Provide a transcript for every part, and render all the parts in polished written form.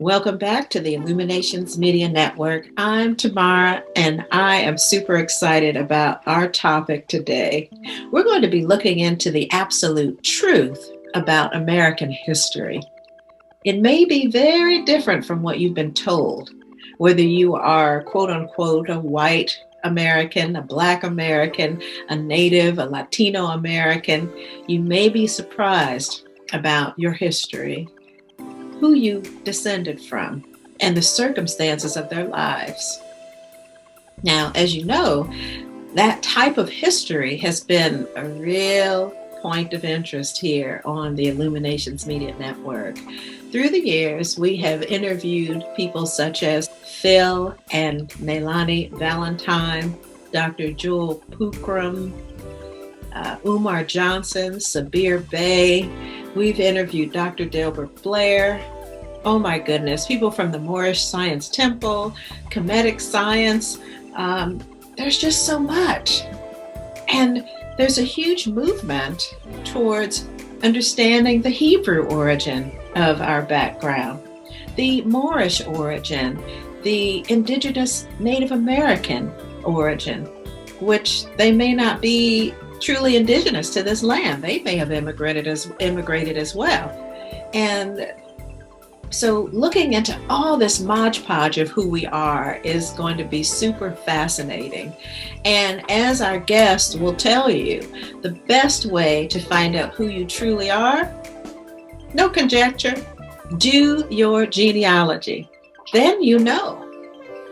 Welcome back to the Illuminations Media Network. I'm Tamara, and I am super excited about our topic today. We're going to be looking into the absolute truth about American history. It may be very different from what you've been told, whether you are quote unquote a white American, a Black American, a Native, a Latino American. You may be surprised about your history, who you descended from, and the circumstances of their lives. Now, as you know, that type of history has been a real point of interest here on the Illuminations Media Network. Through the years, we have interviewed people such as Phil and Melanie Valentine, Dr. Jewel Pookrum, Umar Johnson, Sabir Bey. We've interviewed Dr. Delbert Blair. Oh my goodness, people from the Moorish Science Temple, Kemetic Science. There's just so much. And there's a huge movement towards understanding the Hebrew origin of our background, the Moorish origin, the indigenous Native American origin, which they may not be truly indigenous to this land. They may have immigrated as well. And so looking into all this modge podge of who we are is going to be super fascinating. And as our guest will tell you, the best way to find out who you truly are, no conjecture, do your genealogy. Then you know.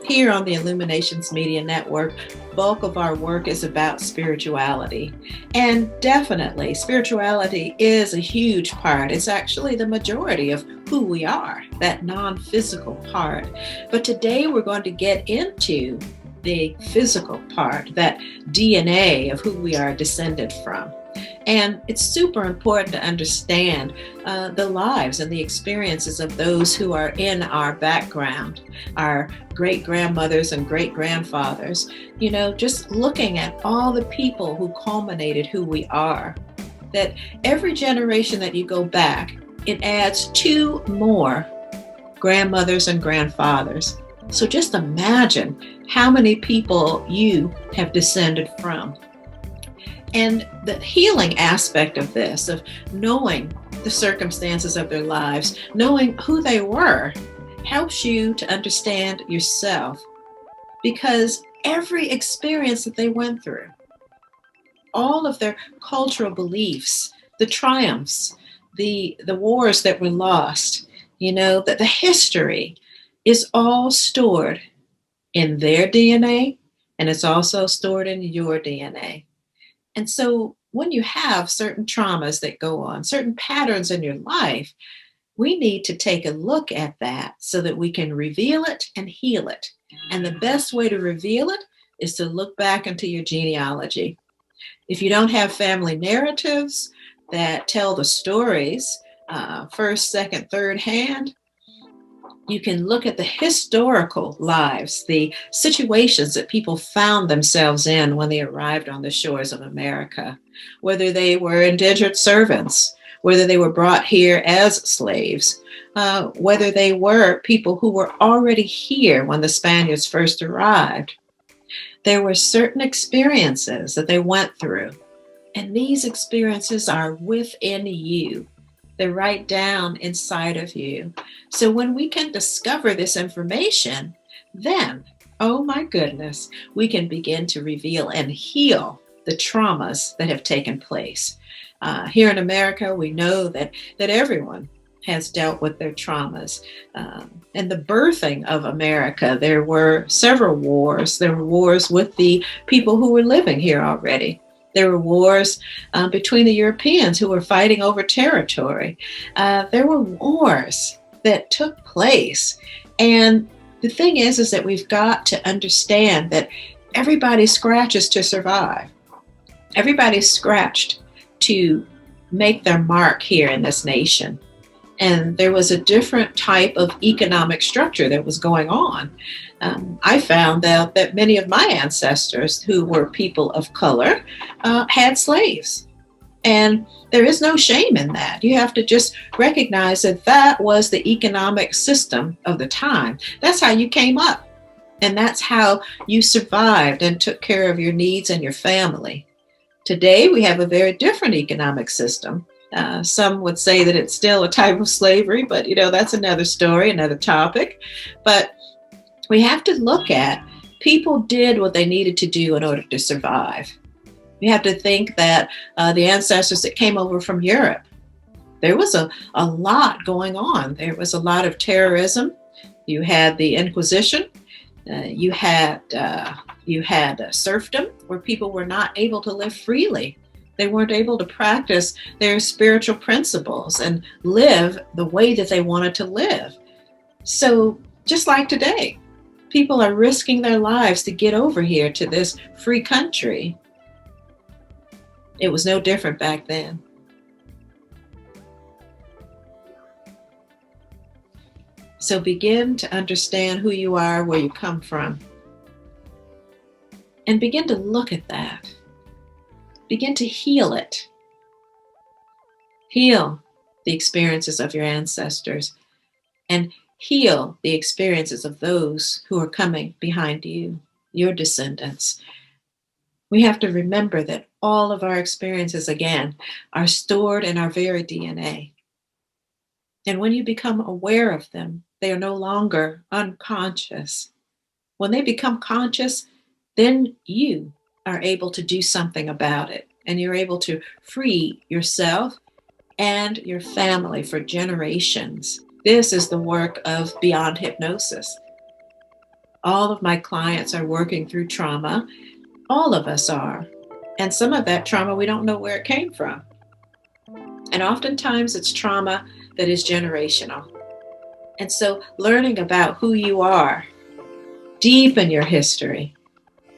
Here on the Illuminations Media Network, bulk of our work is about spirituality. And definitely, spirituality is a huge part. It's actually the majority of who we are, that non-physical part. But today we're going to get into the physical part, that DNA of who we are descended from. And it's super important to understand the lives and the experiences of those who are in our background, our great-grandmothers and great-grandfathers. You know, just looking at all the people who culminated who we are, that every generation that you go back, it adds 2 more grandmothers and grandfathers. So just imagine how many people you have descended from. And the healing aspect of this, of knowing the circumstances of their lives, knowing who they were, helps you to understand yourself. Because every experience that they went through, all of their cultural beliefs, the triumphs, the wars that were lost, you know, that the history is all stored in their DNA, and it's also stored in your DNA. And so when you have certain traumas that go on, certain patterns in your life, we need to take a look at that so that we can reveal it and heal it. And the best way to reveal it is to look back into your genealogy. If you don't have family narratives that tell the stories, first, second, third hand, you can look at the historical lives, the situations that people found themselves in when they arrived on the shores of America, whether they were indentured servants, whether they were brought here as slaves, whether they were people who were already here when the Spaniards first arrived. There were certain experiences that they went through, and these experiences are within you. They're right down inside of you. So when we can discover this information, then, oh my goodness, we can begin to reveal and heal the traumas that have taken place. Here in America, we know that everyone has dealt with their traumas. And the birthing of America, there were several wars. There were wars with the people who were living here already. There were wars between the Europeans who were fighting over territory. There were wars that took place. And the thing is that we've got to understand that everybody scratches to survive. Everybody's scratched to make their mark here in this nation. And there was a different type of economic structure that was going on. I found out that many of my ancestors who were people of color had slaves. And there is no shame in that. You have to just recognize that that was the economic system of the time. That's how you came up. And that's how you survived and took care of your needs and your family. Today, we have a very different economic system. Some would say that it's still a type of slavery, but that's another story, another topic. But we have to look at people did what they needed to do in order to survive. You have to think that the ancestors that came over from Europe, there was a lot going on. There was a lot of terrorism. You had the Inquisition. You had serfdom, where people were not able to live freely. They weren't able to practice their spiritual principles and live the way that they wanted to live. So just like today, people are risking their lives to get over here to this free country. It was no different back then. So begin to understand who you are, where you come from, and begin to look at that. Begin to heal it. Heal the experiences of your ancestors and heal the experiences of those who are coming behind you, your descendants. We have to remember that all of our experiences, again, are stored in our very DNA. And when you become aware of them, they are no longer unconscious. When they become conscious, then you are able to do something about it. And you're able to free yourself and your family for generations. This is the work of Beyond Hypnosis. All of my clients are working through trauma. All of us are. And some of that trauma, we don't know where it came from. And oftentimes it's trauma that is generational. And so learning about who you are deep in your history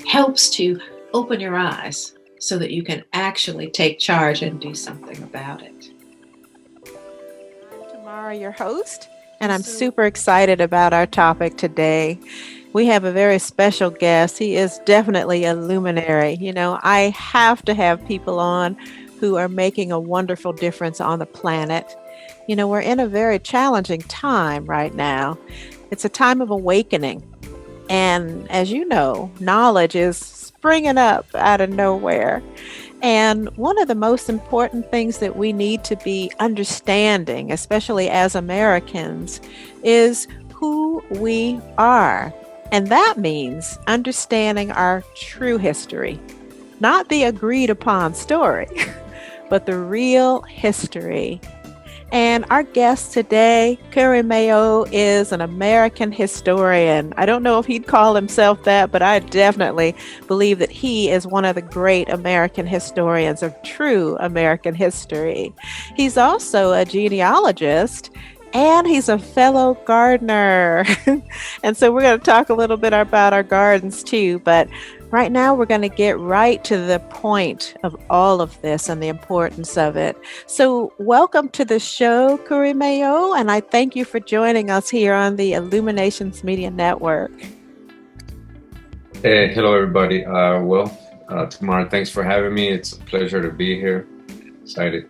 helps to open your eyes so that you can actually take charge and do something about it. I'm Tamara, your host, and I'm super excited about our topic today. We have a very special guest. He is definitely a luminary. I have to have people on who are making a wonderful difference on the planet. We're in a very challenging time right now. It's a time of awakening. And as you know, knowledge is springing up out of nowhere. And one of the most important things that we need to be understanding, especially as Americans, is who we are. And that means understanding our true history, not the agreed upon story, but the real history. And our guest today, Kurimeo, is an American historian. I don't know if he'd call himself that, but I definitely believe that he is one of the great American historians of true American history. He's also a genealogist and he's a fellow gardener. And so we're going to talk a little bit about our gardens too, but right now we're going to get right to the point of all of this and the importance of it. So welcome to the show, Kurimeo, and I thank you for joining us here on the Illuminations Media Network. Hey, hello everybody. Tamara, thanks for having me. It's a pleasure to be here. Excited.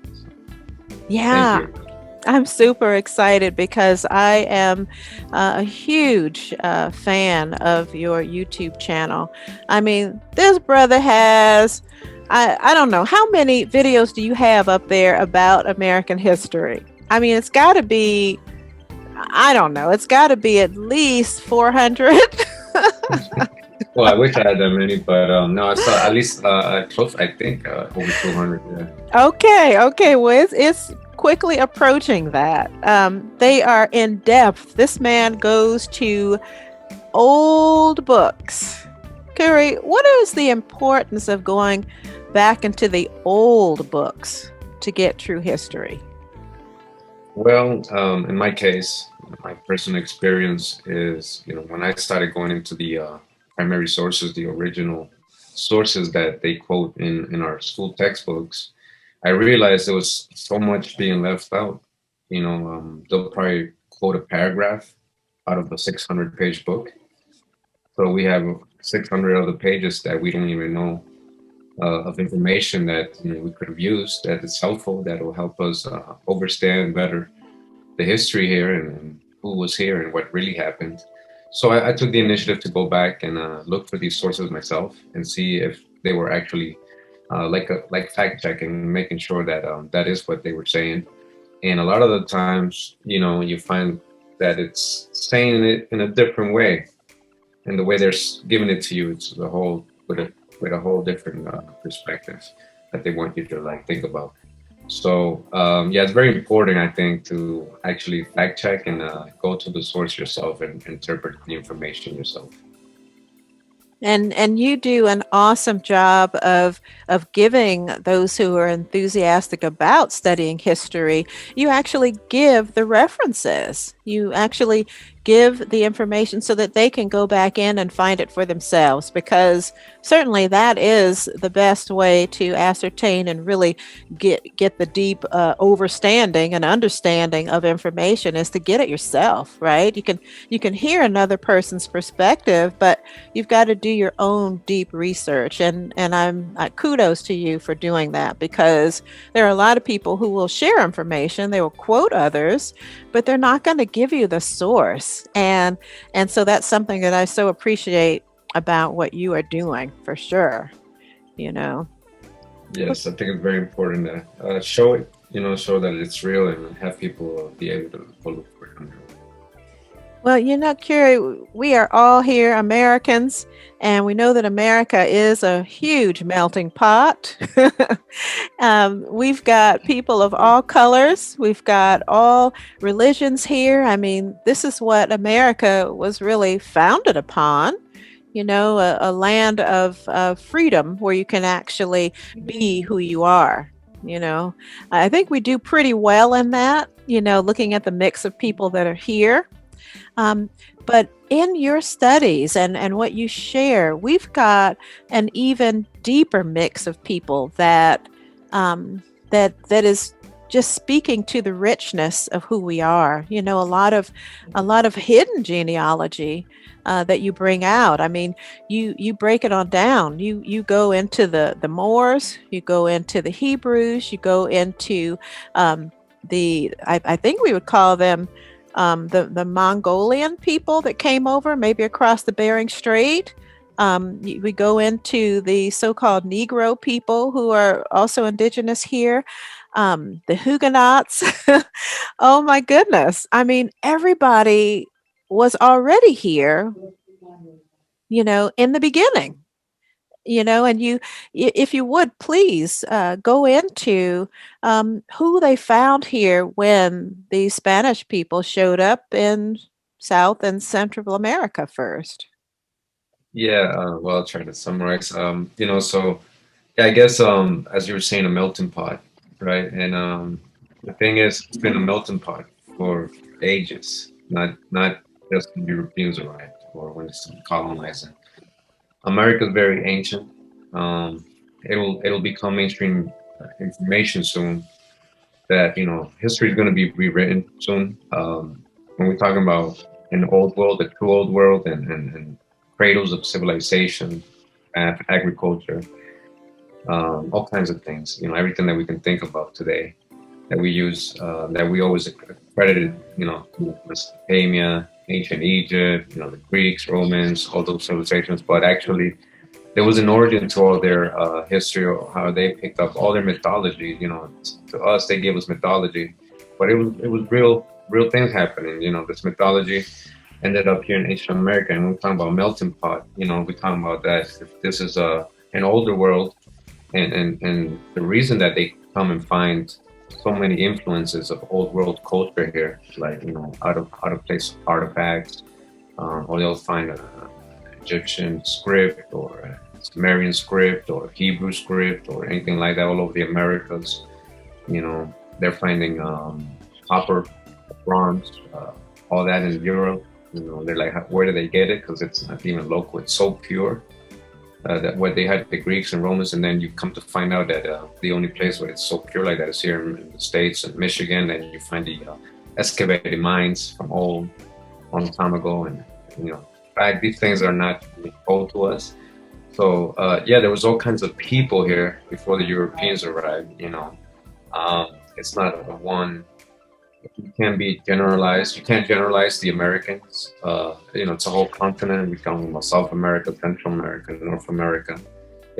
Yeah. Thank you. I'm super excited because I am a huge fan of your YouTube channel. I mean, this brother has, I don't know, how many videos do you have up there about American history? I mean, it's got to be, I don't know, it's got to be at least 400. Well, I wish I had that many, but no, it's at least close, I think, over 200. Yeah. Okay. Well, it's quickly approaching that. They are in depth. This man goes to old books. Curry, what is the importance of going back into the old books to get true history? Well, in my case, my personal experience is, when I started going into the primary sources, the original sources that they quote in our school textbooks, I realized there was so much being left out. They'll probably quote a paragraph out of a 600-page book. So we have 600 other pages that we don't even know of information that we could have used that is helpful, that will help us understand better the history here and who was here and what really happened. So I took the initiative to go back and look for these sources myself and see if they were actually like fact checking, making sure that that is what they were saying. And a lot of the times, you find that it's saying it in a different way, and the way they're giving it to you, it's a whole with a whole different perspective that they want you to like think about. So yeah, it's very important, I think, to actually fact check and go to the source yourself and interpret the information yourself. And you do an awesome job of giving those who are enthusiastic about studying history. You actually give the references. You actually give the information so that they can go back in and find it for themselves, because certainly that is the best way to ascertain and really get the deep overstanding and understanding of information, is to get it yourself, right? You can hear another person's perspective, but you've got to do your own deep research. And I'm kudos to you for doing that, because there are a lot of people who will share information, they will quote others, but they're not going to give you the source. And so that's something that I so appreciate about what you are doing, for sure, you know. Yes, I think it's very important to show it, show that it's real and have people be able to go look for it on their own. Well, Curie, we are all here Americans, and we know that America is a huge melting pot. We've got people of all colors, we've got all religions here. I mean, this is what America was really founded upon. A land of freedom where you can actually be who you are. I think we do pretty well in that, looking at the mix of people that are here. Um, but in your studies and what you share, we've got an even deeper mix of people that is just speaking to the richness of who we are. A lot of hidden genealogy that you bring out. I mean, you break it on down. You go into the Moors, you go into the Hebrews, you go into I think we would call them the Mongolian people that came over, maybe across the Bering Strait. We go into the so-called Negro people who are also indigenous here, the Huguenots. Oh my goodness. I mean, everybody was already here, in the beginning. And if you would please go into who they found here when the Spanish people showed up in South and Central America first. Yeah, well, I'll try to summarize. So yeah, I guess as you were saying, a melting pot, right? And the thing is, it's been a melting pot for ages, not just when Europeans arrived or when it's colonizing. America's very ancient. It'll become mainstream information soon. That history is going to be rewritten soon. When we're talking about an old world, a true old world, and cradles of civilization, agriculture, all kinds of things. Everything that we can think about today that we use, that we always accredited, to Mesopotamia, ancient Egypt, the Greeks, Romans, all those civilizations. But actually, there was an origin to all their history, or how they picked up all their mythology. To us, they gave us mythology, but it was real things happening. This mythology ended up here in ancient America, and we're talking about melting pot. We're talking about that. If this is an older world, and the reason that they come and find so many influences of old world culture here, like out of place artifacts, or they'll find Egyptian script or Sumerian script or Hebrew script or anything like that all over the Americas. They're finding copper, bronze, all that in Europe. They're like, where do they get it? Because it's not even local. It's so pure. That what they had the Greeks and Romans, and then you come to find out that the only place where it's so pure like that is here in the States and Michigan, and you find the excavated mines from old long time ago, and in fact these things are not told to us. So yeah, there was all kinds of people here before the Europeans arrived. It's not a one. You can't be generalized. You can't generalize the Americans. It's a whole continent. We're talking about South America, Central America, North America.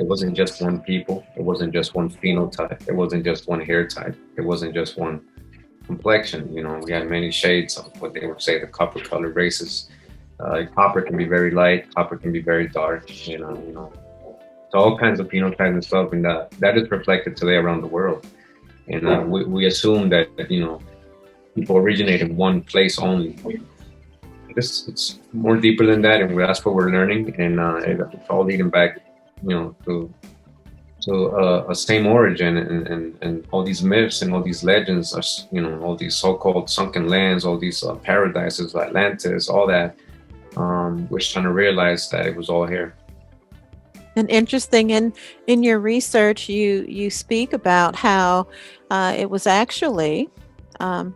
It wasn't just one people. It wasn't just one phenotype. It wasn't just one hair type. It wasn't just one complexion. We had many shades of what they would say the copper colored races. Copper can be very light. Copper can be very dark. So all kinds of phenotypes and stuff, and that is reflected today around the world. And we assume that people originate in one place only. It's more deeper than that, and that's what we're learning, and it's all leading back, to a same origin, and all these myths and all these legends are, all these so-called sunken lands, all these paradises, Atlantis, all that. We're trying to realize that it was all here. And interesting, in your research, you speak about how it was actually um,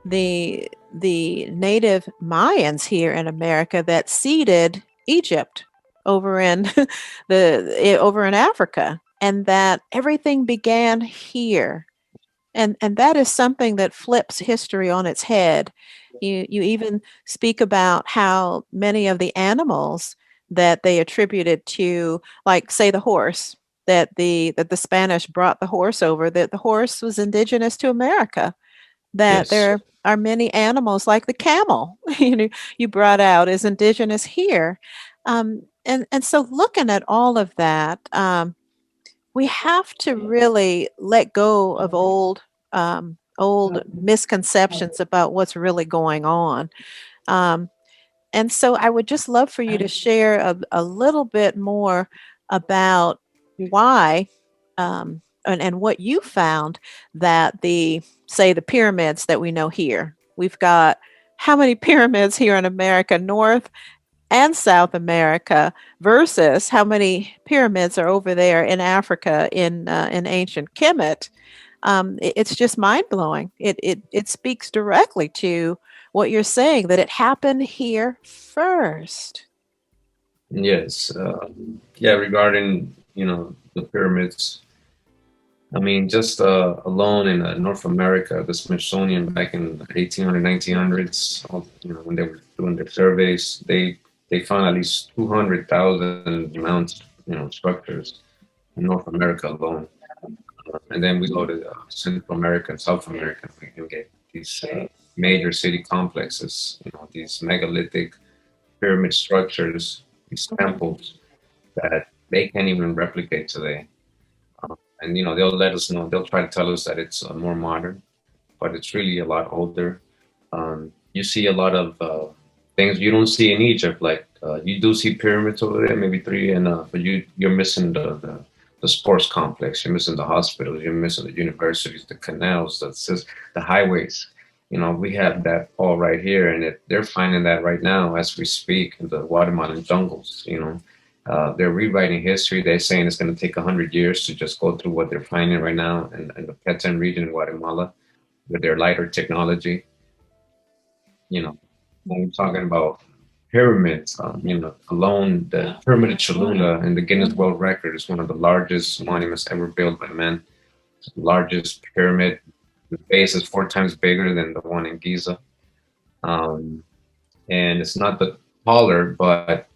the native Mayans here in America that seeded Egypt over in over in Africa, and that everything began here. And that is something that flips history on its head. You even speak about how many of the animals that they attributed to, like say the horse, that the Spanish brought the horse over, that the horse was indigenous to America, that Yes. there are many animals like the camel, you brought out is indigenous here. And so looking at all of that, we have to really let go of old misconceptions about what's really going on. Um, and so I would just love for you to share a little bit more about why and what you found that say, the pyramids that we know here. We've got how many pyramids here in America, North and South America, versus how many pyramids are over there in Africa in ancient Kemet. It's just mind blowing. It speaks directly to what you're saying, that it happened here first. Yes. Yeah. Regarding the pyramids, I mean, just alone in North America, the Smithsonian back in 1800, 1900s, when they were doing their surveys, they found at least 200,000 mounds, structures in North America alone. And then we go to Central America and South America, we can get these major city complexes, these megalithic pyramid structures, these temples that they can't even replicate today. And they'll let us know. They'll try to tell us that it's more modern, but it's really a lot older. You see a lot of things you don't see in Egypt. Like you do see pyramids over there, maybe three, and but you're missing the sports complex. You're missing the hospitals. You're missing the universities, the canals, the highways. We have that all right here, and they're finding that right now as we speak in the Guatemalan jungles. They're rewriting history. They're saying it's going to take 100 years to just go through what they're finding right now in the Petén region in Guatemala with their lighter technology. When we're talking about pyramids, alone the Pyramid of Cholula in the Guinness World Record is one of the largest monuments ever built by man. It's the largest pyramid. The base is 4 times bigger than the one in Giza. Um, and it's not the taller, but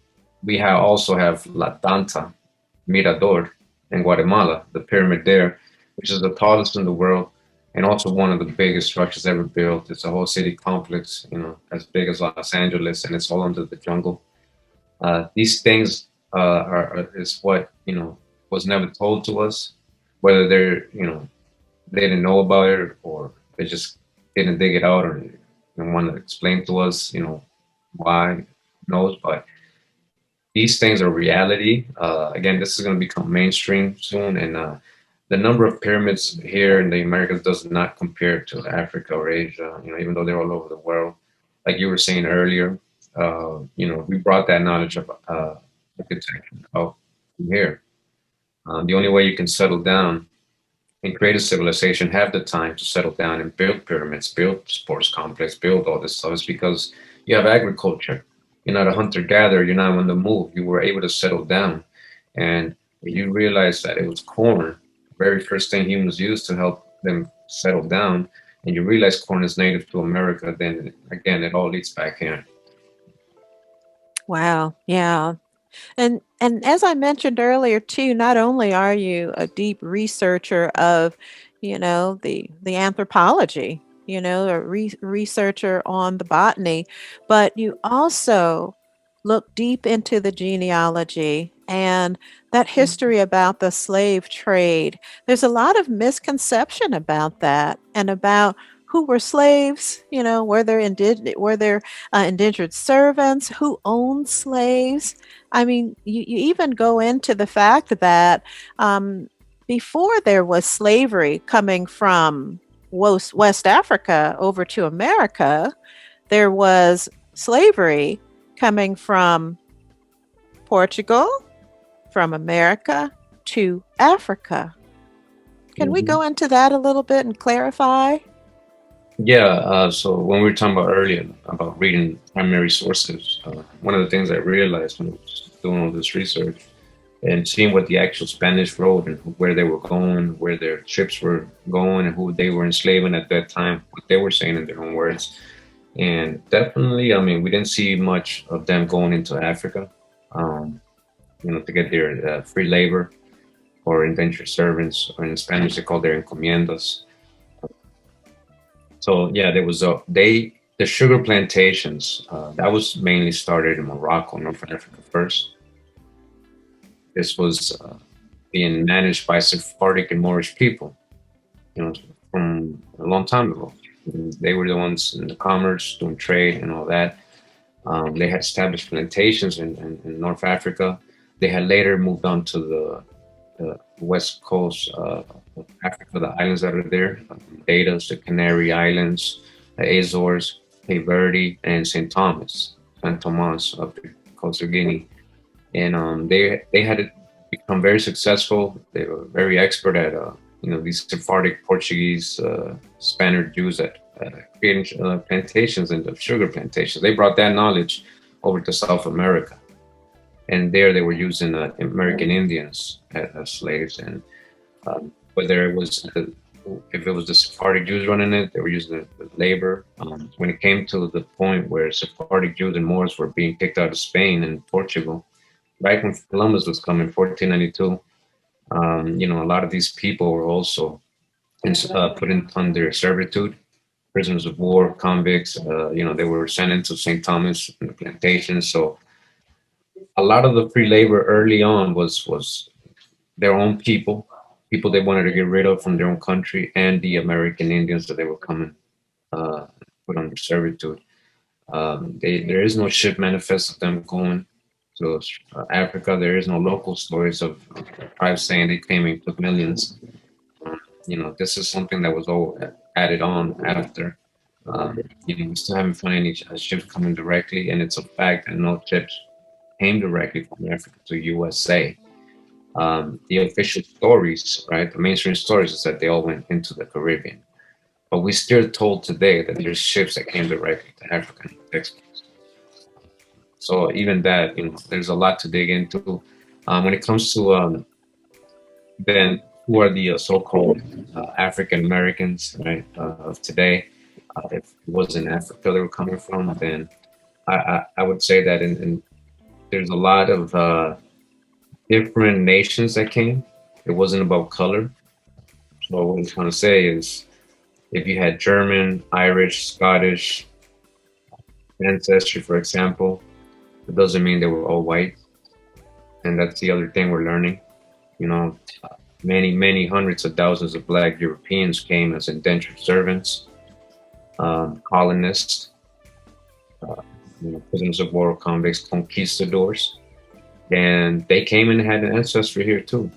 we also have La Tanta Mirador in Guatemala, the pyramid there, which is the tallest in the world and also one of the biggest structures ever built. It's a whole city complex, as big as Los Angeles, and it's all under the jungle. These things is what was never told to us, whether they didn't know about it or they just didn't dig it out or want to explain to us, why, who knows, but these things are reality. Again, this is going to become mainstream soon, and the number of pyramids here in the Americas does not compare to Africa or Asia. Even though they're all over the world, like you were saying earlier, we brought that knowledge of architecture out from here. The only way you can settle down and create a civilization, have the time to settle down and build pyramids, build sports complex, build all this stuff is because you have agriculture. You're not a hunter gatherer. You're not on the move. You were able to settle down And you realize that it was corn, very first thing humans used to help them settle down, and you realize corn is native to America, then again, it all leads back here. Wow. Yeah. And as I mentioned earlier too, not only are you a deep researcher of, the anthropology, a researcher on the botany, but you also look deep into the genealogy and that history about the slave trade. There's a lot of misconception about that and about who were slaves, were there indentured servants, who owned slaves. I mean, you even go into the fact that um, before there was slavery coming from West Africa over to America, there was slavery coming from Portugal, from America to Africa. Can we Mhm. go into that a little bit and clarify? Yeah, so when we were talking about earlier about reading primary sources, one of the things I realized when I was doing all this research and seeing what the actual Spanish wrote and where they were going, where their ships were going, and who they were enslaving at that time, what they were saying in their own words. And definitely, I mean, we didn't see much of them going into Africa, um, to get their free labor or indentured servants, or in Spanish they call their encomiendas. So yeah, there was the sugar plantations that was mainly started in Morocco, North Africa first. This was being managed by Sephardic and Moorish people, from a long time ago. And they were the ones in the commerce, doing trade and all that. They had established plantations in North Africa. They had later moved on to the west coast of Africa, the islands that are there, Barbados, the Canary Islands, the Azores, Cape Verde, and St. Thomas of the coast of Guinea. And they had become very successful. They were very expert at these Sephardic, Portuguese, Spaniard Jews that created plantations and the sugar plantations. They brought that knowledge over to South America, and there they were using American Indians as slaves. And whether it was if it was the Sephardic Jews running it, they were using the labor. When it came to the point where Sephardic Jews and Moors were being kicked out of Spain and Portugal, right when Columbus was coming, 1492, a lot of these people were also put in under servitude, prisoners of war, convicts. They were sent into St. Thomas and the plantations. So a lot of the free labor early on was their own people they wanted to get rid of from their own country, and the American Indians that they were coming put under servitude. There is no ship manifest of them going to Africa. There is no local stories of tribes saying they came and took millions. This is something that was all added on after. We still haven't found any ships coming directly, and it's a fact that no ships came directly from Africa to USA. The official stories, right, the mainstream stories, is that they all went into the Caribbean. But we're still told today that there's ships that came directly to Africa and exports. So even that, there's a lot to dig into. When it comes to then who are the so-called African Americans, right, of today? If it was in Africa they were coming from, then I would say that there's a lot of different nations that came. It wasn't about color. So what I was trying to say is, if you had German, Irish, Scottish ancestry, for example, it doesn't mean they were all white. And that's the other thing we're learning. You know, many, many hundreds of thousands of Black Europeans came as indentured servants, colonists, uh, prisoners of war, convicts, conquistadors, and they came and had an ancestry here too.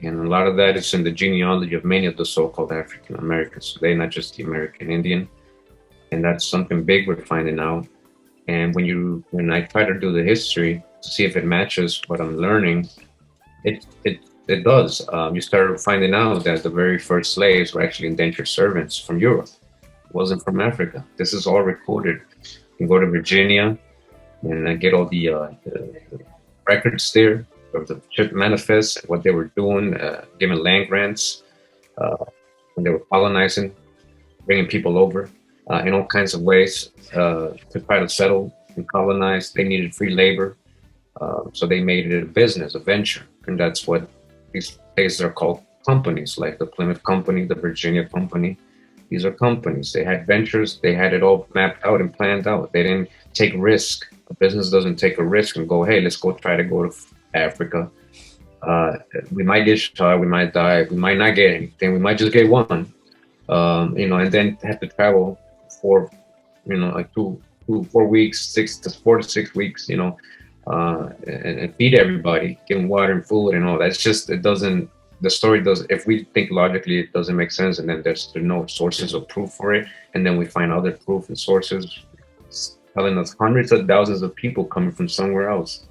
And a lot of that is in the genealogy of many of the so-called African Americans. So they're not just the American Indian, and that's something big we're finding out. And when I try to do the history to see if it matches what I'm learning, it does. You start finding out that the very first slaves were actually indentured servants from Europe. It wasn't from Africa. This is all recorded. You can go to Virginia and get all the records there. of the ship manifest, what they were doing, giving land grants uh, when they were colonizing, bringing people over in all kinds of ways to try to settle and colonize. They needed free labor, so they made it a business, a venture, and that's what these places are called companies, like the Plymouth Company, the Virginia Company. These are companies. They had ventures. They had it all mapped out and planned out. They didn't take risk. A business doesn't take a risk and go, hey, let's go try to go to Africa. Uh, we might get shot. We might die. We might not get anything. We might just get one. And then have to travel for, like 4 weeks, 6 to 4 to 6 weeks, and feed everybody, give them water and food and all that. It's just, it doesn't, the story does, if we think logically, it doesn't make sense. And then there's no sources of proof for it. And then we find other proof and sources telling us hundreds of thousands of people coming from somewhere else.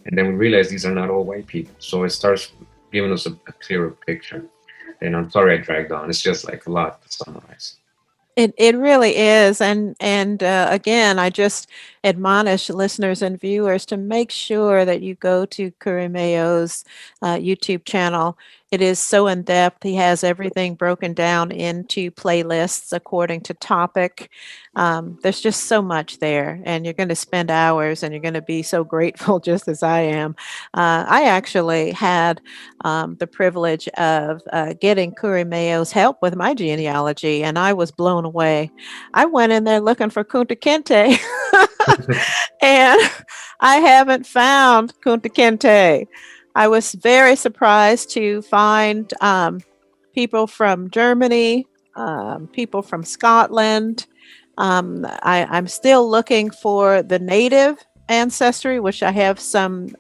And then we realize these are not all white people. So it starts giving us a clearer picture. And I'm sorry I dragged on. It's just like a lot to summarize. It really is, and again, I just admonish listeners and viewers to make sure that you go to Kurimeo's YouTube channel. It is so in depth. He has everything broken down into playlists according to topic. There's just so much there, and you're going to spend hours, and you're going to be so grateful, just as I am. I actually had the privilege of getting Kurimeo's help with my genealogy, and I was blown away. I went in there looking for Kunta Kinte, and I haven't found Kunta Kinte. I was very surprised to find people from Germany, people from Scotland. I'm still looking for the native ancestry, which I have some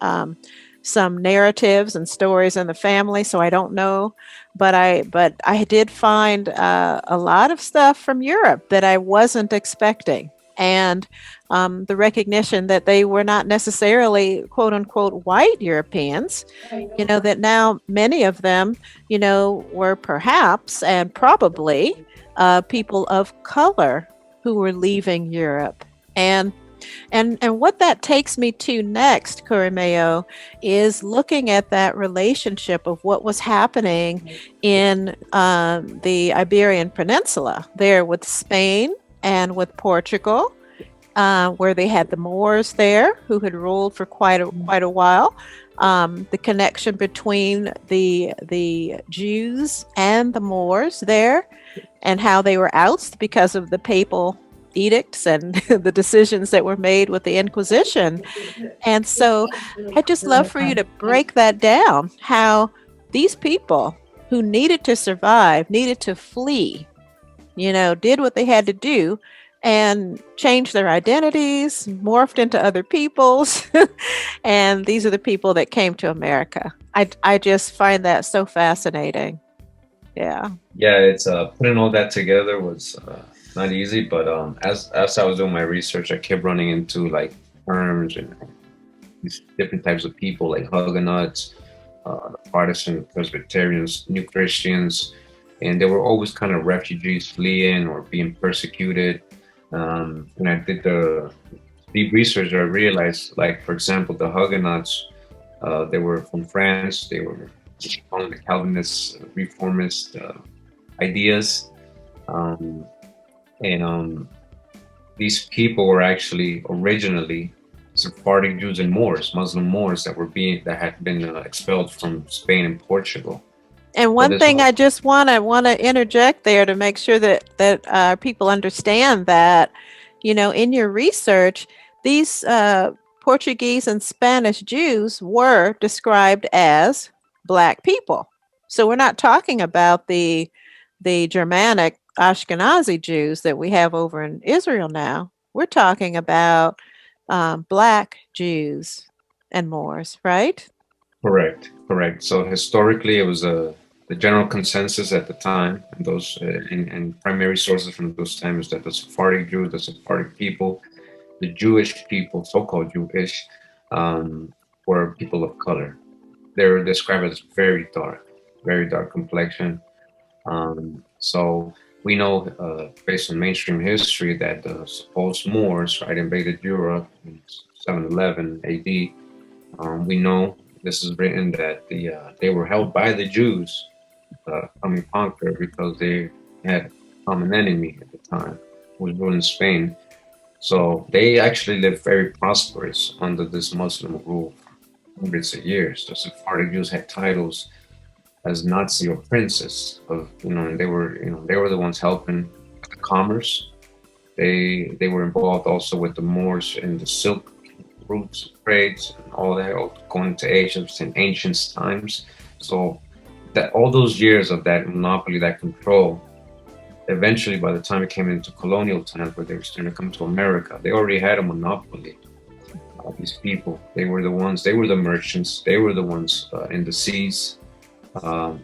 narratives and stories in the family, so I don't know. But I did find a lot of stuff from Europe that I wasn't expecting, and the recognition that they were not necessarily quote unquote white Europeans. That now many of them, were perhaps and probably people of color who were leaving Europe. And what that takes me to next, Kurimeo, is looking at that relationship of what was happening in the Iberian Peninsula, there with Spain and with Portugal, where they had the Moors there, who had ruled for quite a while. The connection between the Jews and the Moors there, and how they were ousted because of the papal edicts and the decisions that were made with the Inquisition. And so I'd just love for you to break that down, how these people who needed to survive, needed to flee, did what they had to do and changed their identities, morphed into other peoples. And these are the people that came to America. I just find that so fascinating. Yeah. Yeah, it's putting all that together was not easy, but as I was doing my research, I kept running into like terms and these different types of people, like Huguenots, Protestant, Presbyterians, New Christians, and they were always kind of refugees fleeing or being persecuted. When I did the deep research, I realized, like, for example, the Huguenots, they were from France. They were following the Calvinist, reformist ideas. And these people were actually originally Sephardic Jews and Moors, Muslim Moors that had been expelled from Spain and Portugal. And one thing I just want to interject there to make sure that people understand that, in your research, these Portuguese and Spanish Jews were described as Black people. So we're not talking about the Germanic Ashkenazi Jews that we have over in Israel now. We're talking about Black Jews and Moors, right? Correct. So historically, it was the general consensus at the time, and those and primary sources from those times, that the Sephardic Jews, the Sephardic people, the Jewish people, so-called Jewish, were people of color. They're described as very dark complexion. So we know, based on mainstream history, that the supposed Moors, right, invaded Europe in 711 AD. We know this is written that they were held by the Jews, coming conquer because they had a common enemy at the time, who was ruling Spain. So they actually lived very prosperous under this Muslim rule for hundreds of years. The Sephardic Jews had titles as Nazi or princes of, and they were the ones helping with the commerce. They were involved also with the Moors and the silk routes trades and all that, all going to Asia in ancient times. So that all those years of that monopoly, that control, eventually by the time it came into colonial times where they were starting to come to America, they already had a monopoly. These people, they were the merchants, they were the ones in the seas.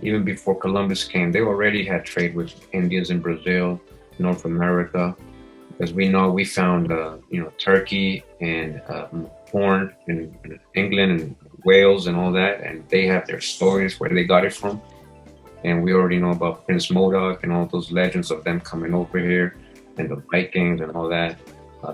Even before Columbus came, they already had trade with Indians in Brazil, North America, because we know we found, turkey and corn in England and Wales and all that, and they have their stories where they got it from. And we already know about Prince Modoc and all those legends of them coming over here and the Vikings and all that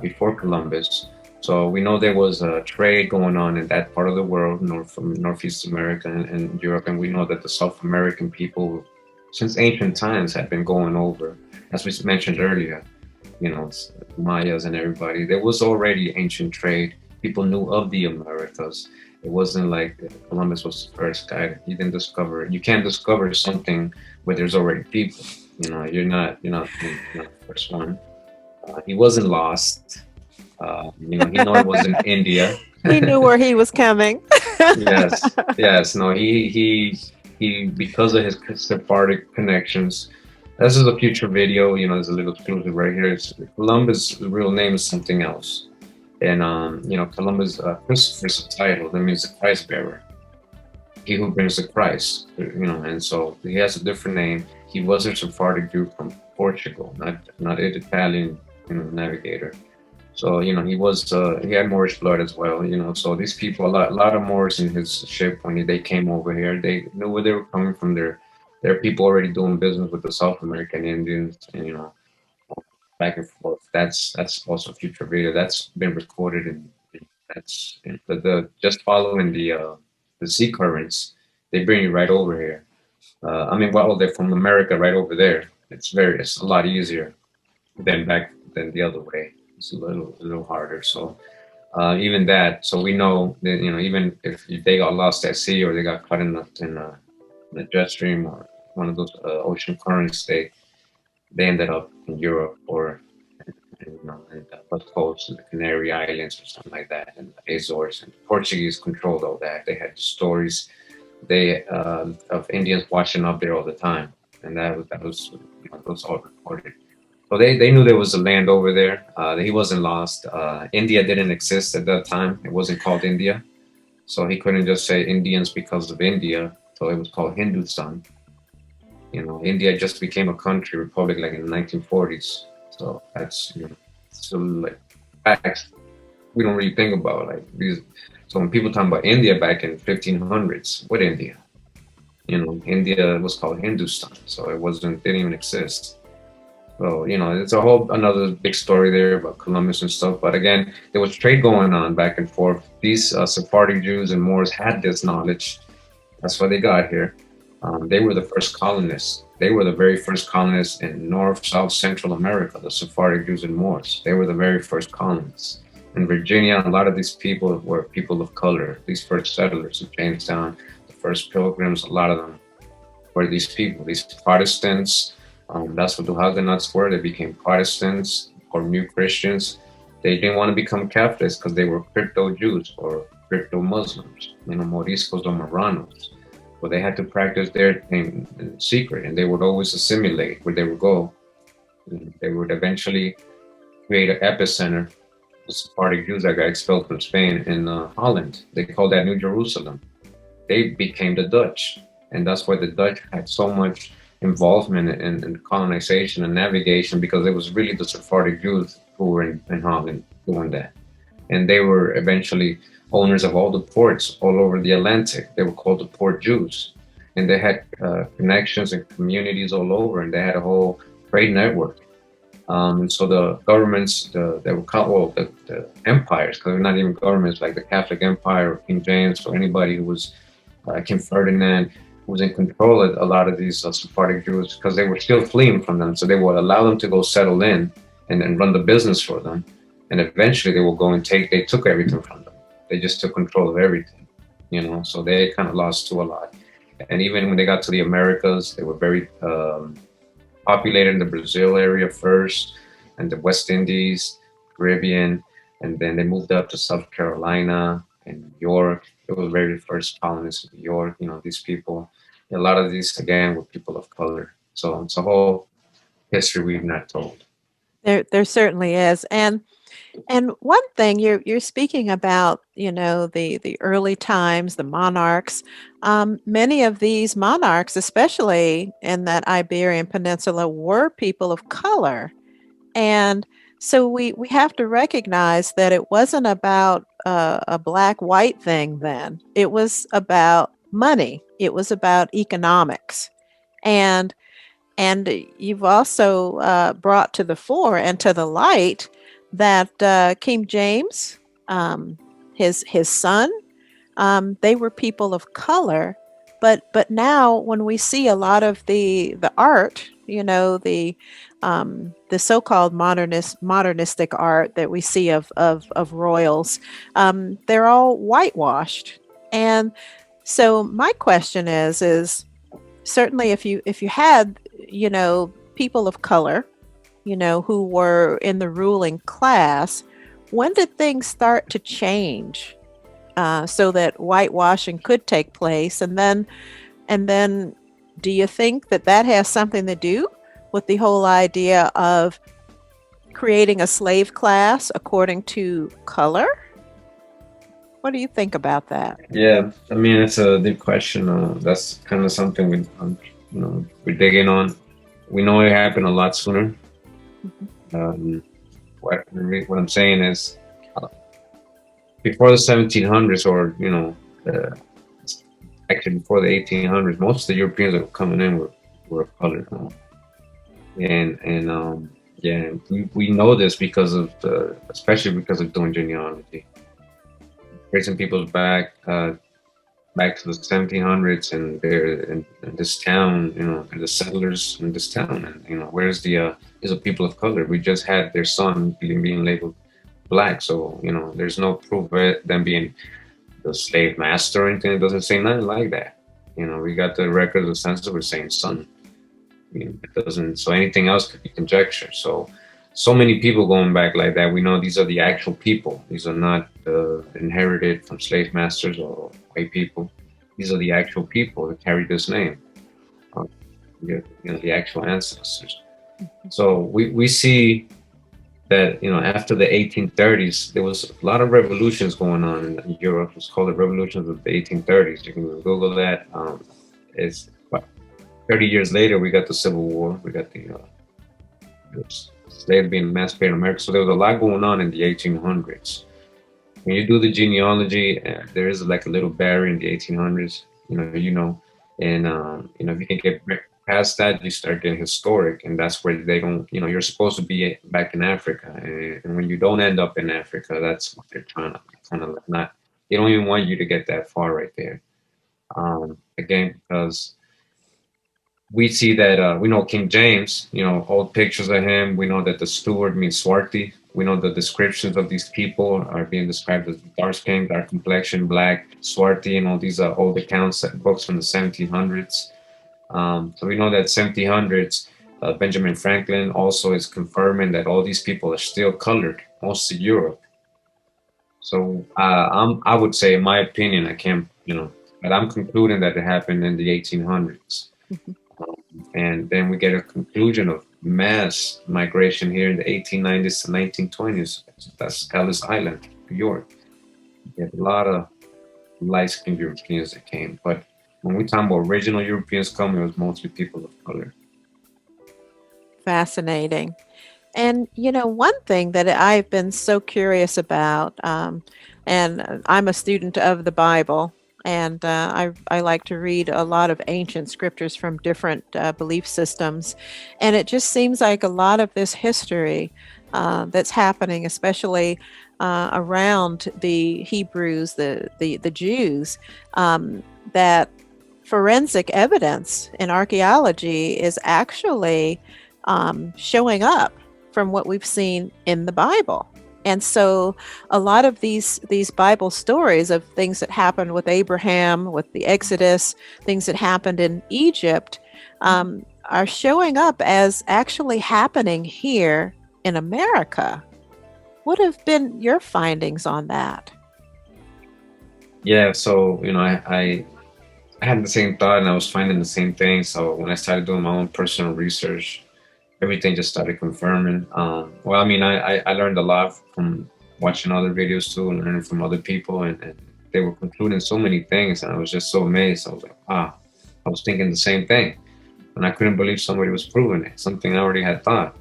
before Columbus. So we know there was a trade going on in that part of the world, from Northeast America and Europe, and we know that the South American people, since ancient times, had been going over, as we mentioned earlier. Mayas and everybody. There was already ancient trade. People knew of the Americas. It wasn't like Columbus was the first guy. He didn't discover. You can't discover something where there's already people. You're not the first one. He wasn't lost. He know it was in India. He knew where he was coming. Yes, yes. No, he because of his Sephardic connections. This is a future video. There's a little exclusive right here. Columbus' real name is something else, and Columbus, Christopher's a title. That means the Christ bearer, he who brings the Christ. And so he has a different name. He was a Sephardic Jew from Portugal, not an Italian, navigator. So he had Moorish blood as well. So these people, a lot of Moors in his ship when they came over here. They knew where they were coming from. There are people already doing business with the South American Indians, and back and forth. That's also future video. That's been recorded, and that's the just following the sea currents. They bring you right over here. Well, they're from America right over there. It's a lot easier than the other way. It's a little harder. So even that, so we know that even if they got lost at sea or they got caught in a jet stream or one of those ocean currents, they ended up in Europe or in the West Coast, the Canary Islands or something like that, and the Azores. And the Portuguese controlled all that. They had the stories of Indians washing up there all the time, and that was all recorded. So they knew there was a land over there. He wasn't lost. India didn't exist at that time. It wasn't called India. So he couldn't just say Indians because of India. So it was called Hindustan. India just became a country, republic, like in the 1940s. So that's, so like facts we don't really think about like these. So when people talk about India back in 1500s, what India? India was called Hindustan. So didn't even exist. So, it's a whole another big story there about Columbus and stuff. But again, there was trade going on back and forth. These Sephardic Jews and Moors had this knowledge. That's why they got here. They were the first colonists. They were the very first colonists in North, South, Central America, the Sephardic Jews and Moors. They were the very first colonists. In Virginia, a lot of these people were people of color. These first settlers in Jamestown, the first pilgrims, a lot of them were these people, these Protestants. That's what the Huguenots were. They became Protestants or new Christians. They didn't want to become Catholics because they were crypto Jews or crypto Muslims, Moriscos or Marranos. But they had to practice their thing in secret, and they would always assimilate where they would go. And they would eventually create an epicenter. The Sephardic Jews that got expelled from Spain in Holland. They called that New Jerusalem. They became the Dutch, and that's why the Dutch had so much involvement in colonization and navigation, because it was really the Sephardic Jews who were in Holland doing that. And they were eventually owners of all the ports all over the Atlantic. They were called the Port Jews. And they had connections and communities all over, and they had a whole trade network. And so the governments, they were called, well, the empires, because they're not even governments, like the Catholic Empire or King James or anybody who was King Ferdinand, who was in control of a lot of these Sephardic Jews, because they were still fleeing from them. So they would allow them to go settle in and run the business for them. And eventually they will go and they took everything from them. They just took control of everything, so they kind of lost to a lot. And even when they got to the Americas, they were very populated in the Brazil area first, and the West Indies, Caribbean, and then they moved up to South Carolina and New York. It was very first colonists in New York. These people, a lot of these again were people of color. So it's a whole history we've not told. There certainly is. And one thing you're speaking about, the early times, the monarchs. Many of these monarchs, especially in that Iberian Peninsula, were people of color, and so we have to recognize that it wasn't about a black white thing then. It was about money. It was about economics, and you've also brought to the fore and to the light that King James, his son, they were people of color. But now when we see a lot of the art, the so-called modernistic art that we see of royals, they're all whitewashed. And so my question is certainly if you had people of color, who were in the ruling class, when did things start to change so that whitewashing could take place? And then do you think that has something to do with the whole idea of creating a slave class according to color? What do you think about that? Yeah, I mean it's a deep question. That's kind of something we're digging on. We know it happened a lot sooner. Mhm. What I'm saying is, before the 1700s, or uh, actually before the 1800s, most of the Europeans that were coming in were of color, and yeah, we know this because of especially because of doing genealogy, tracing people back to the 1700s, and they're in this town, and the settlers in this town, and where's these are people of color. We just had their son being labeled black, so there's no proof of them being the slave master or anything. It doesn't say nothing like that. We got the records of census. We're saying son. It doesn't. So anything else could be conjecture. So many people going back like that. We know these are the actual people. These are not inherited from slave masters or white people. These are the actual people that carry this name. Uh, the actual ancestors. So we see that after the 1830s, there was a lot of revolutions going on in Europe. It's called the revolutions of the 1830s. You can Google that. It's about 30 years later, we got the Civil War. We got the slaves being emancipated in America. So there was a lot going on in the 1800s. When you do the genealogy, there is like a little barrier in the 1800s. And if you can get past that, you start getting historic, and that's where they don't. You're supposed to be back in Africa, and when you don't end up in Africa, that's what they're trying to kind of not. They don't even want you to get that far right there. Again, because we see that we know King James, old pictures of him. We know that the steward means swarthy. We know the descriptions of these people are being described as dark skin, dark complexion, black, swarthy, and all these old accounts, books from the 1700s. So we know that 1700s, Benjamin Franklin also is confirming that all these people are still colored, most of Europe. So I would say, in my opinion, I can't, but I'm concluding that it happened in the 1800s. Mhm. And then we get a conclusion of mass migration here in the 1890s to 1920s. That's Ellis Island, New York. We have a lot of light-skinned Europeans that came, but when we talk about original Europeans coming, it was mostly people of color. Fascinating. And one thing that I've been so curious about, and I'm a student of the Bible, And I like to read a lot of ancient scriptures from different belief systems. And it just seems like a lot of this history that's happening, especially around the Hebrews, the Jews, that forensic evidence in archaeology is actually showing up from what we've seen in the Bible. And so a lot of these Bible stories of things that happened with Abraham, with the Exodus, things that happened in Egypt, are showing up as actually happening here in America. What have been your findings on that? Yeah, so I had the same thought and I was finding the same thing. So when I started doing my own personal research, everything just started confirming. Well, I mean, I learned a lot from watching other videos too and learning from other people, and they were concluding so many things, and I was just so amazed. I was like, ah, I was thinking the same thing, and I couldn't believe somebody was proving it, something I already had thought.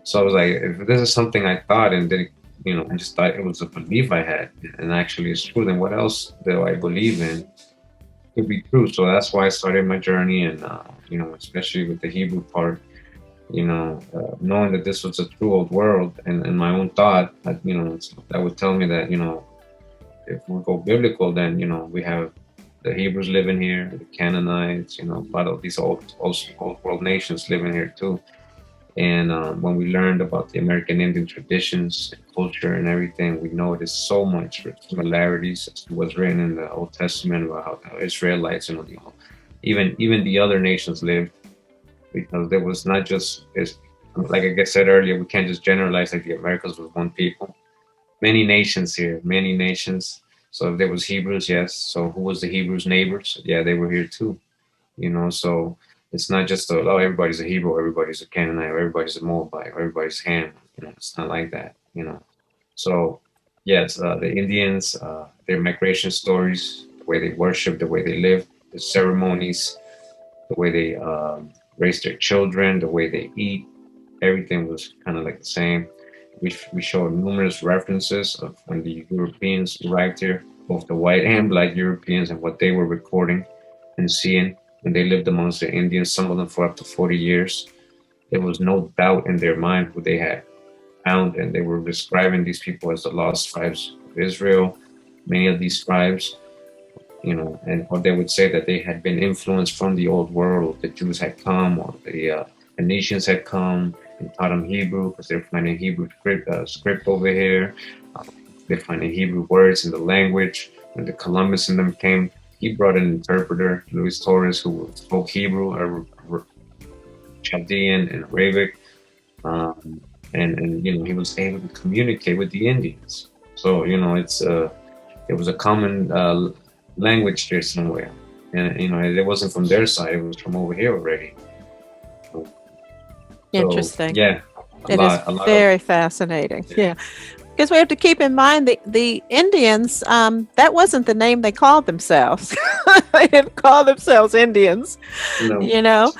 So I was like, if this is something I thought and then, I just thought it was a belief I had, and actually it's true, then what else do I believe in to be true? So that's why I started my journey, and especially with the Hebrew part, knowing that this was a true old world, and my own thought, that that would tell me that if we go biblical, then we have the Hebrews living here, the Canaanites, a lot of these old world nations living here too. And when we learned about the American Indian traditions, and culture, and everything, we noticed so much similarities as to what's written in the Old Testament about how Israelites, even the other nations lived, because there was not just as, like I said earlier, we can't just generalize like the Americas was one people. Many nations here, many nations. So if there was Hebrews, yes. So who was the Hebrews' neighbors? Yeah, they were here too. So it's not just oh, everybody's a Hebrew, everybody's a Canaanite, or everybody's a Moabite, or everybody's Ham. It's not like that. So yes, the Indians, their migration stories, the way they worship, the way they live, the ceremonies, the way they raise their children, the way they eat, everything was kind of like the same. We showed numerous references of when the Europeans arrived here, both the white and black Europeans, and what they were recording and seeing when they lived amongst the Indians, some of them for up to 40 years. There was no doubt in their mind who they had found, and they were describing these people as the lost tribes of Israel. Many of these tribes, and or they would say that they had been influenced from the old world. The Jews had come, or the nations had come and taught them Hebrew because they're finding Hebrew script over here. Uh, they're finding Hebrew words in the language. When the Columbus and them came, he brought an interpreter, Luis Torres, who spoke Hebrew, Chaldean, and Arabic, and he was able to communicate with the Indians. So it was a common language there somewhere, and it wasn't from their side; it was from over here already. So Interesting. yeah, It is a lot of very fascinating. yeah, Yeah. Because we have to keep in mind the Indians, that wasn't the name they called themselves. They didn't call themselves Indians, no, you know.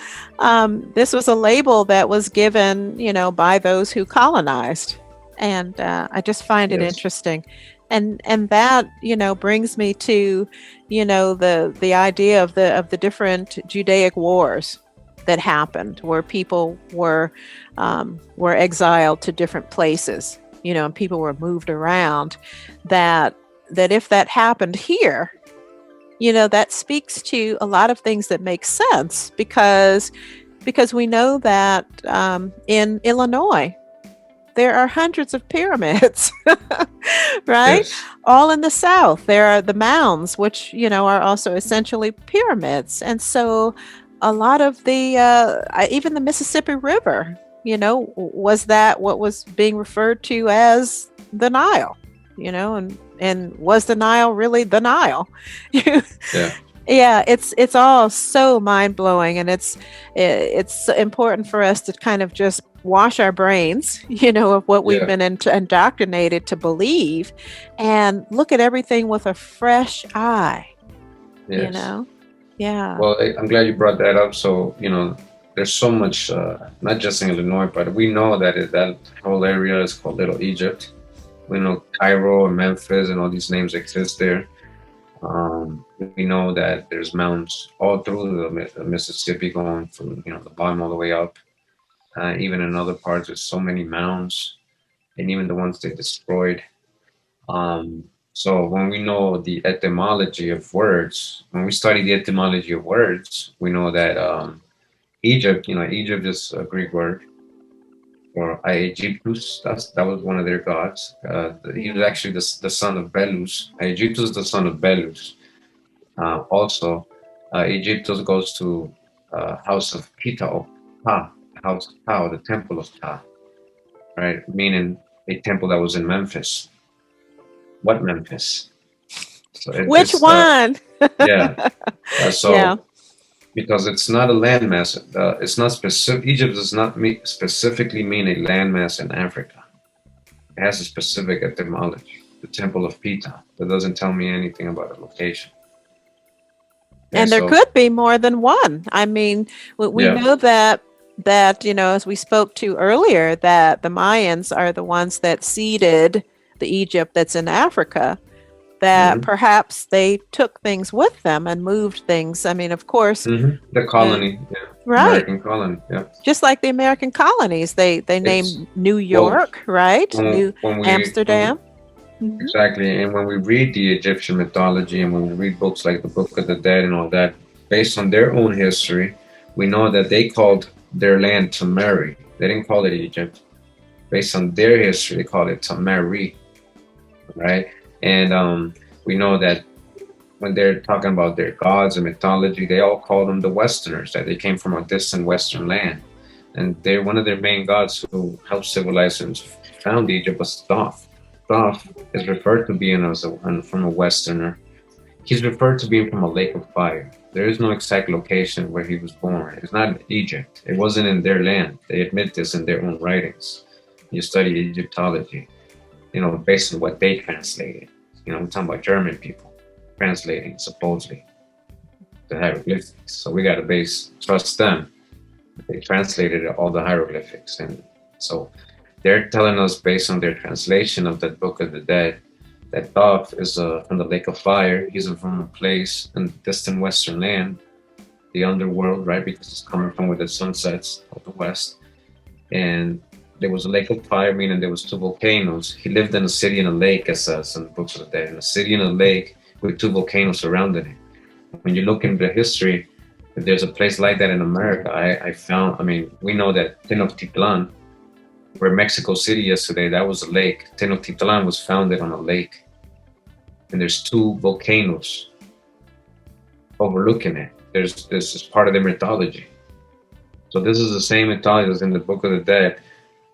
This was a label that was given, by those who colonized. And I just find it yes, interesting. And that, brings me to, the idea of the different Judaic wars that happened where people were exiled to different places, and people were moved around, that if that happened here, that speaks to a lot of things that make sense because we know that in Illinois there are hundreds of pyramids, right? yes, All in the South, there are the mounds, which, are also essentially pyramids. And so a lot of even the Mississippi River, was that what was being referred to as the Nile, and was the Nile really the Nile? yeah, Yeah, it's all so mind blowing, and it's important for us to kind of just wash our brains, of what we've yeah, been indoctrinated to believe, and look at everything with a fresh eye. You yes. know, yeah, Well, I'm glad you brought that up. So there's so much, not just in Illinois, but we know that that whole area is called Little Egypt. We know Cairo and Memphis and all these names exist there. We know that there's mountains all through the Mississippi, going from the bottom all the way up. Even in other parts, there's so many mounds, and even the ones they destroyed. So when we know the etymology of words, when we study the etymology of words, we know that Egypt, Egypt is a Greek word, or Aegyptus. That was one of their gods. He was Yeah. actually the son of Belus. Aegyptus, the son of Belus. Also, Egyptus goes to house of Pita or Pa, house of Pa, or the temple of Pa, right? Meaning a temple that was in Memphis. What Memphis? So Which it's one? yeah. Yeah. So because it's not a landmass, it's not specific. Egypt does not specifically mean a landmass in Africa. It has a specific etymology. The Temple of Pita. That doesn't tell me anything about a location. Okay, And there so could be more than one. I mean, we yeah. know that as we spoke to earlier, that the Mayans are the ones that seeded the Egypt that's in Africa, that Hmm. perhaps they took things with them and moved things. I mean, of course, The uh, colony, yeah, right. American colony, yeah. Just like the American colonies, they It's named New well York, right? New when we Amsterdam. Hmm. exactly, and when we read the Egyptian mythology and when we read books like the Book of the Dead and all that, based on their own history, we know that they called their land Tamari. They didn't call it Egypt. Based on their history, they called it Tamari, right? And we know that when they're talking about their gods and mythology, they all call them the Westerners, that they came from a distant Western land. And they're one of their main gods who helped civilize and found Egypt was Thoth. Thoth is referred to being from a Westerner. He's referred to being from a lake of fire. There is no exact location where he was born. It's not Egypt. It wasn't in their land. They admit this in their own writings. You study Egyptology, based on what they translated. I'm talking about German people translating supposedly the hieroglyphics. So we got to trust them. They translated all the hieroglyphics, and so they're telling us based on their translation of that Book of the Dead that Thoth is from the Lake of Fire. He's from a place in distant Western land, the underworld, right? Because it's coming from where the sun sets of the west, and there was a lake of fire, meaning there was two volcanoes. He lived in a city in a lake, as says in the books of the dead, in a city in a lake with two volcanoes surrounding it. When you look into the history, if there's a place like that in America, I found. I mean, we know that Tenochtitlan, where Mexico City yesterday, that was a lake. Tenochtitlan was founded on a lake, and there's two volcanoes overlooking it. This is part of their mythology. So this is the same mythology as in the Book of the Dead.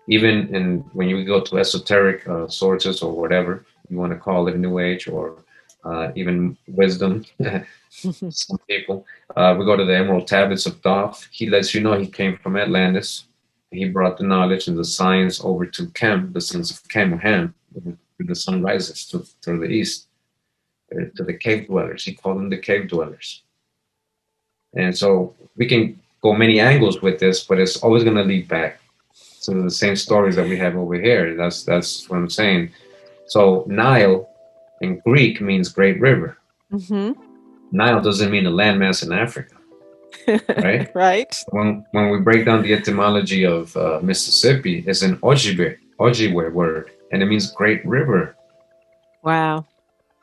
Even in when you go to esoteric sources or whatever you want to call it, New Age or even wisdom, some people, we go to the Emerald Tablets of Thoth. He lets you know he came from Atlantis. He brought the knowledge and the science over to Kem, the sons of Kem, Ham, where the sun rises to the east, to the cave dwellers. He called them the cave dwellers. And so we can go many angles with this, but it's always going to lead back to the same stories that we have over here. That's what I'm saying. So Nile in Greek means great river. Hmm. Nile doesn't mean a landmass in Africa, right? Right. When we break down the etymology of Mississippi, it's an Ojibwe word, and it means great river. Wow.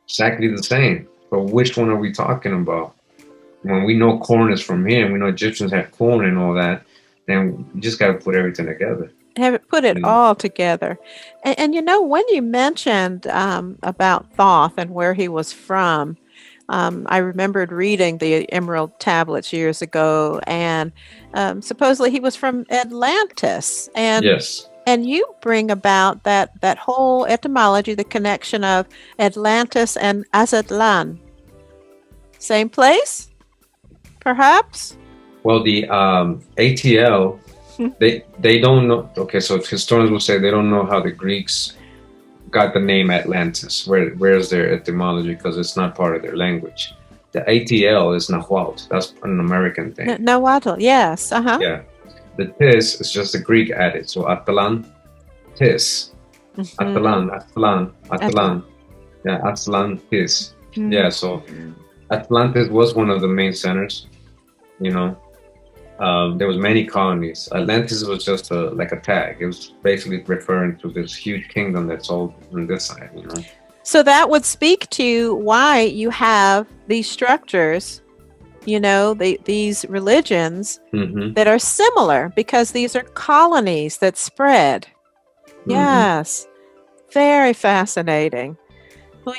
Exactly the same. But which one are we talking about? When we know corn is from here, and we know Egyptians had corn and all that, then you just got to put everything together. Have it put it And all together. And when you mentioned about Thoth and where he was from, I remembered reading the Emerald Tablets years ago, and supposedly he was from Atlantis. yes, And you bring about that whole etymology, the connection of Atlantis and Azatlan. Same place, perhaps? well, the ATL, they don't know. Okay, so historians will say they don't know how the Greeks got the name Atlantis. Where's their etymology? Because it's not part of their language. The ATL is Nahuatl. That's an American thing. Nahuatl, yes. Uh huh. Yeah. The tis is just the Greek added. So Atalan, tis. Hmm. Atalan, Atalan, Atlan. Atalan. Yeah, Atalan, tis. Yeah, so Mhm. Atlantis was one of the main centers. You know, there was many colonies. Atlantis was just like a tag. It was basically referring to this huge kingdom that's all on this side. You know. So that would speak to why you have these structures, these religions Hmm. that are similar because these are colonies that spread. Hmm. Yes, very fascinating. Well,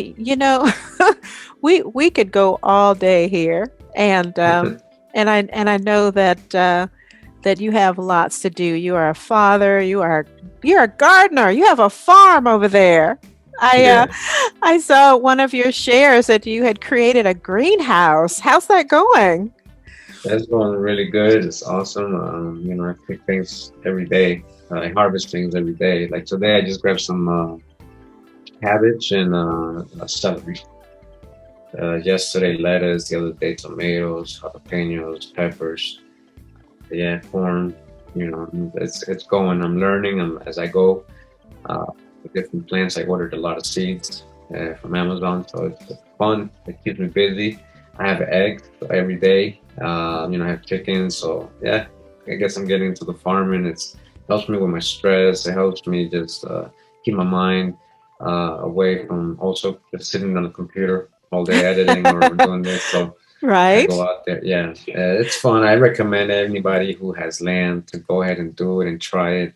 we could go all day here, and I know that you have lots to do. You are a father. You're a gardener. You have a farm over there. I uh, Yeah, I saw one of your shares that you had created a greenhouse. How's that going? that's going really good. It's awesome. I pick things every day. I harvest things every day. Like today, I just grabbed some cabbage and celery. Yesterday, lettuce. The other day, tomatoes, jalapenos, peppers. Yeah, corn. It's going. I'm learning as I go. Uh, with different plants. I ordered a lot of seeds from Amazon, so it's fun. It keeps me busy. I have eggs every day. I have chickens, so yeah. I guess I'm getting into the farming. It helps me with my stress. It helps me just keep my mind away from also just sitting on the computer all day editing or doing this. So I go Right. out there. Yeah, it's fun. I recommend anybody who has land to go ahead and do it and try it.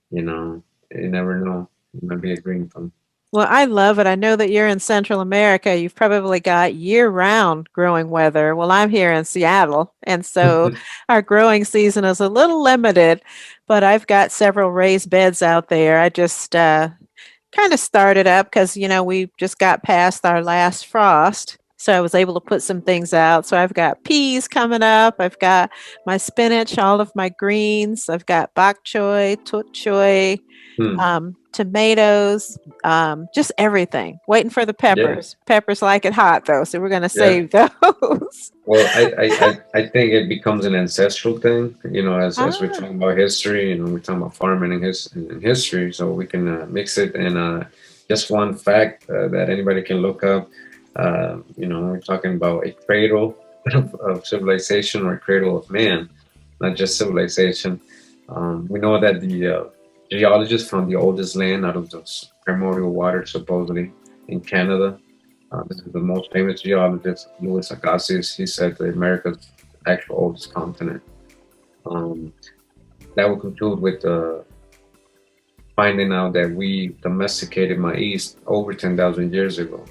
You know, you never know. It might be a green thumb. Well, I love it. I know that you're in Central America. You've probably got year-round growing weather. Well, I'm here in Seattle, and so our growing season is a little limited, but I've got several raised beds out there. I just kind of started up because, we just got past our last frost. So I was able to put some things out. So I've got peas coming up. I've got my spinach, all of my greens. I've got bok choy, tut choy, Hmm. tomatoes, just everything. Waiting for the Yeah, peppers. Peppers like it hot though, so we're going to yeah. save those. Well, I think it becomes an ancestral thing, as we're Ah, talking about history and we're talking about farming and history, so we can mix it. And just one fact that anybody can look up, we're talking about a cradle of civilization or a cradle of man, not just civilization. We know that the geologists found the oldest land out of the primordial water, supposedly in Canada. This is the most famous geologist, Louis Agassiz. He said that America's actual oldest continent. Um, that will conclude with finding out that we domesticated maize over 10,000 years ago.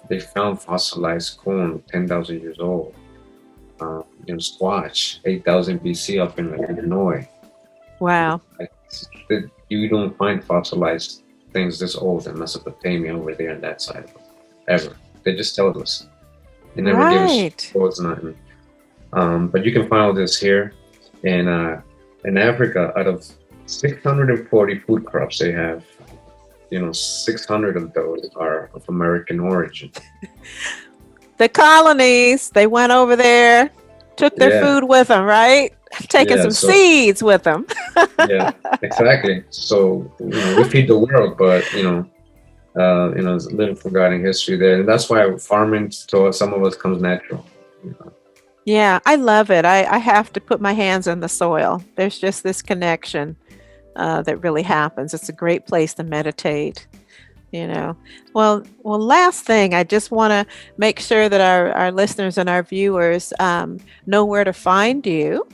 They found fossilized corn 10,000 years old. Squash 8,000 BC up in Illinois. wow. You don't find fossilized things this old in Mesopotamia over there on that side ever. They just tell us. They never give us Right. quotes, nothing. But you can find all this here in Africa. Out of 640 food crops they have, 600 of those are of American origin. The colonies, they went over there, took their Yeah, food with them, right? Taking yeah. some So seeds with them. yeah, exactly. So we feed the world, but there's a little forgotten history there, and that's why farming to some of us comes natural. You know. Yeah, I love it. I have to put my hands in the soil. There's just this connection that really happens. It's a great place to meditate. You know, well. Last thing, I just want to make sure that our listeners and our viewers know where to find you.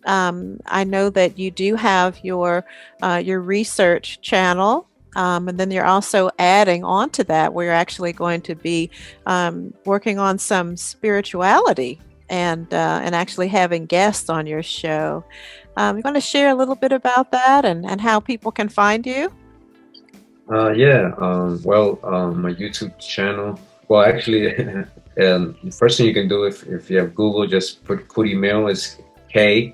I know that you do have your research channel, and then you're also adding on to that, where you're actually going to be working on some spirituality and actually having guests on your show. You want to share a little bit about that and how people can find you? Yeah. My YouTube channel. Well, actually, the first thing you can do if you have Google, just put Kurimeo is Kurimeo.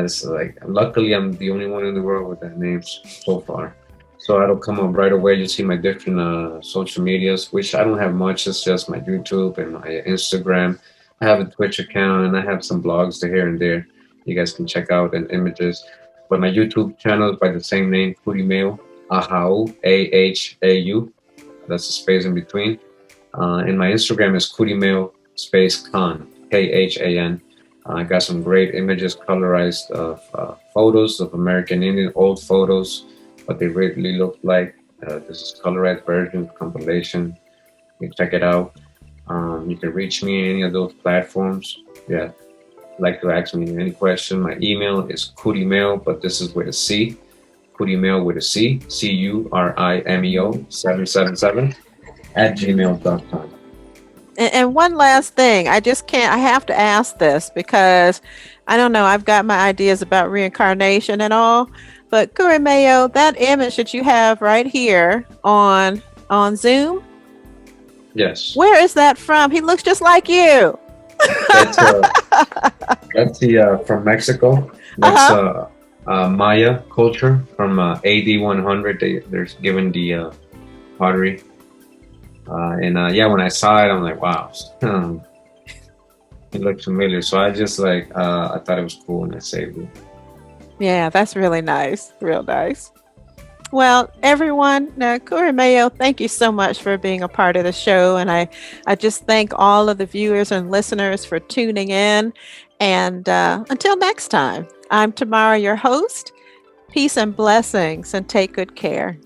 It's like luckily I'm the only one in the world with that name so far. So that'll come up right away. You see my different social medias, which I don't have much. It's just my YouTube and my Instagram. I have a Twitch account and I have some blogs to here and there. You guys can check out and images. But my YouTube channel is by the same name, Foodie Mail. Ahau, Ahau. That's a space in between. And my Instagram is Kurimeo space Khan, Khan. I got some great images, colorized of photos of American Indian, old photos, what they really look like. This is colorized version, compilation. You can check it out. You can reach me in any of those platforms. Yeah, like to ask me any question. My email is Kurimeo, but this is with a C. Kurimeo with a C, Curimeo 777 at gmail.com. And one last thing, I just can't, I have to ask this because I don't know, I've got my ideas about reincarnation and all, but Kurimeo, that image that you have right here on Zoom, Yes, where is that from? He looks just like you. that's that's the from Mexico. That's Uh-huh. Maya culture from AD 100. They're given the pottery, and yeah, when I saw it, I'm like, wow, it looked familiar. So I just like I thought it was cool, and I saved it. Yeah, that's really nice. Real nice. Well, everyone, Kurimeo, thank you so much for being a part of the show. And I just thank all of the viewers and listeners for tuning in. And until next time, I'm Tamara, your host. Peace and blessings, and take good care.